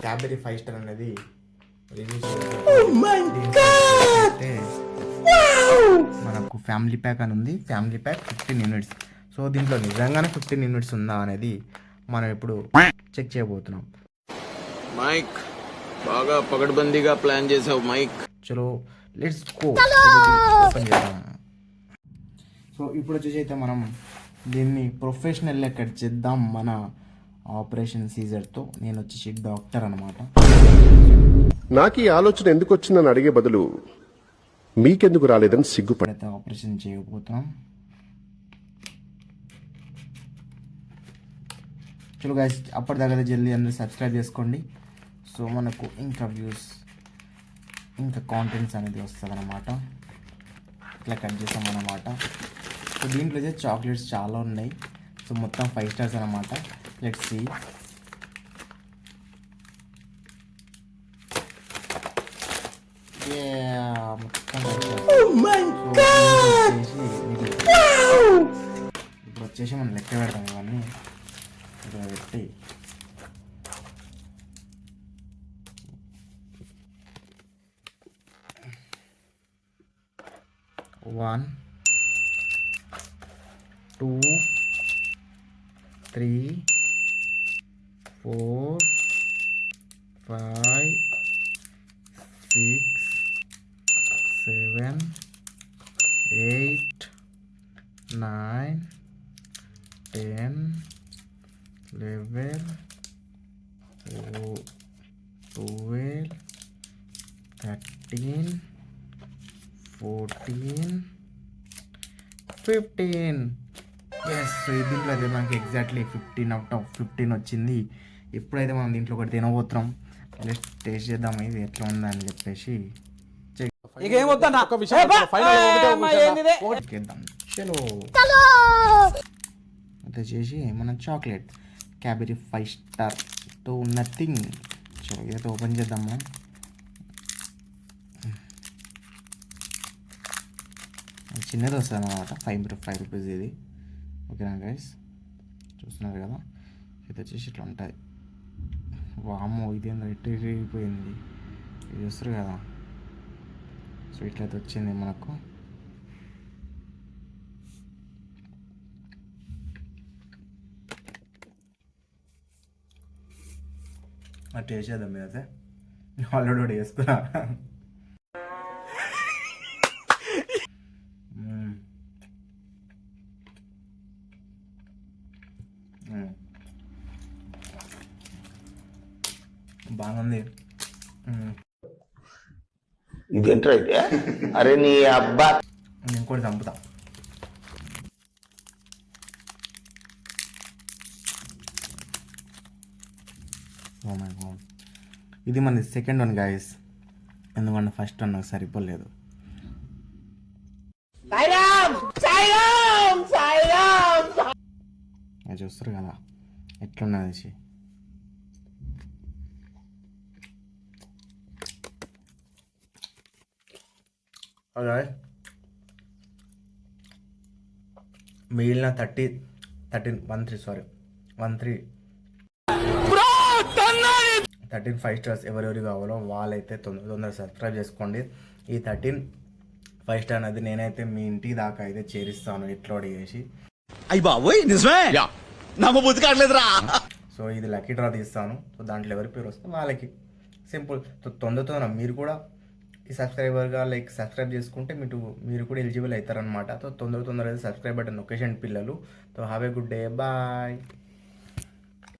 క్యాబరీ 5 star అనేది మనకు family pack అని ఉంది. Family pack 15 units. సో దీంట్లో నిజంగానే 15 యూనిట్స్ ఉందా అనేది మనం ఇప్పుడు చెక్ చేయబోతున్నాం. మైక్ బాగా పగడ్బందీగా ప్లాన్ చేసావు మైక్. చలో లెట్స్ గో ఓపెన్ చేద్దాం. సో ఇప్పుడు వచ్చేసి అయితే మనం దీన్ని ప్రొఫెషనల్ కట్ చేద్దాం మన ఆపరేషన్ సీజర్తో. నేను వచ్చేసి డాక్టర్ అనమాట. నాకు ఈ ఆలోచన ఎందుకు వచ్చిందని అడిగే బదులు మీకెందుకు రాలేదని సిగ్గుపడితే ఆపరేషన్ చేయబోతున్నాం. చలో గైస్, అప్పటిదాకా జల్దీ అందరూ సబ్స్క్రైబ్ చేసుకోండి. సో మనకు ఇంకా వ్యూస్ ఇంకా కాంటెంట్స్ అనేది వస్తుంది అనమాట. ఇట్లా కట్ చేస్తాం అన్నమాట. సో దీంట్లో అయితే చాక్లెట్స్ చాలా ఉన్నాయి. సో మొత్తం 5 స్టార్స్ అనమాట. Let's see. ఇప్పుడు వచ్చేసి మనం లెక్క పెడతాం ఇవన్నీ ఇక్కడ పెట్టి. 1 2 3 4 5 6 7 8 9 10 11 12 13 14 15. ఎస్, దీంట్లో అయితే మనకి ఎగ్జాక్ట్లీ 15 అవుట్ ఆఫ్ 15 వచ్చింది. ఇప్పుడైతే మనం దీంట్లో ఒకటి తినబోతున్నాం. టేస్ట్ చేద్దాం ఇది ఎట్లా ఉందని చెప్పేసి. చలో అయితే చేసి మనం చాక్లెట్ క్యాబరీ 5 స్టార్తో నథింగ్. చలో ఇదైతే ఓపెన్ చేద్దాం మనం. చిన్నది వస్తుంది అన్నమాట. 5 రూపీస్ ఇది. ఓకేనా గైస్, చూస్తున్నారు కదా. ఇది వచ్చేసి ఇట్లా ఉంటుంది. వామ్మో, ఇదేందో ఇరిగిపోయింది. ఇది చూస్తారు కదా. సో ఇట్లయితే వచ్చింది మనకు. టేస్ట్ చేద్దాం మీరైతే. ఆల్రెడీ ఒకటి వేసుకున్నా. బాగుంది. ఇదేంట్రా అయితే? అరే నీ అబ్బా, నేను కూడా చంపుతా. ఓ మై గాడ్, ఇది మన సెకండ్ వన్ గాయస్. ఎందుకంటే ఫస్ట్ వన్ నాకు సరిపోలేదు. అది చూస్తారు కదా ఎట్లున్నది. అలాగే మిగిలిన 13 5 స్టార్స్ ఎవరెవరు కావాలో వాళ్ళైతే తొందరగా సబ్స్క్రైబ్ చేసుకోండి. ఈ 13 5 స్టార్ అనేది నేనైతే మీ ఇంటి దాకా అయితే చేరిస్తాను ఎట్లా చేసి. అయ్యి బాబోయ్, నిజమే నమ్మబుద్ధి కావట్లేదురా. సో ఇది లక్కీ డ్రా తీస్తాను. సో దాంట్లో ఎవరి పేరు వస్తే వాళ్ళకి సింపుల్. సో తొందరగా మీరు కూడా ఈ సబ్స్క్రైబర్గా సబ్స్క్రైబ్ చేసుకుంటే మీరు కూడా ఎలిజిబుల్ అవుతారనమాట. సో తొందరగా సబ్స్క్రైబ్ బటన్ నొక్కేషన్ పిల్లలు. So have a good day, bye.